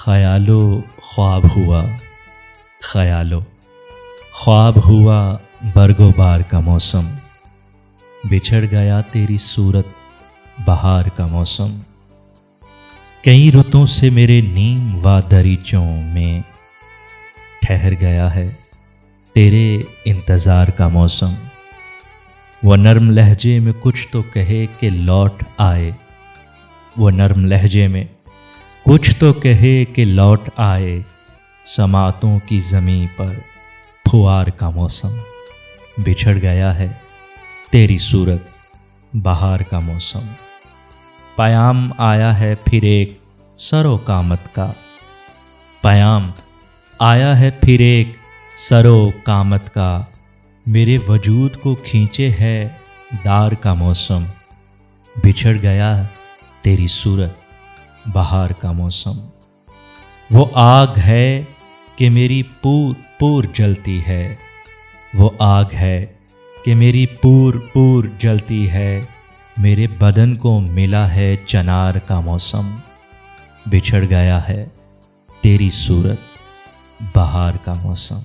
خیالو خواب ہوا، خیالو خواب ہوا، برگ و بار کا موسم، بچھڑ گیا تیری صورت بہار کا موسم۔ کئی رتوں سے میرے نیم و دریچوں میں ٹھہر گیا ہے تیرے انتظار کا موسم۔ وہ نرم لہجے میں کچھ تو کہے کہ لوٹ آئے، وہ نرم لہجے میں کچھ تو کہے کہ لوٹ آئے، سماعتوں کی زمیں پر پھوار کا موسم، بچھڑ گیا ہے تیری صورت بہار کا موسم۔ پیام آیا ہے پھر ایک سر و قامت کا، پیام آیا ہے پھر ایک سر و قامت کا، میرے وجود کو کھینچے ہے دار کا موسم، بچھڑ گیا تیری صورت بہار کا موسم۔ وہ آگ ہے کہ میری پور پور جلتی ہے، وہ آگ ہے کہ میری پور پور جلتی ہے، میرے بدن کو ملا ہے چنار کا موسم، بچھڑ گیا ہے تیری صورت بہار کا موسم۔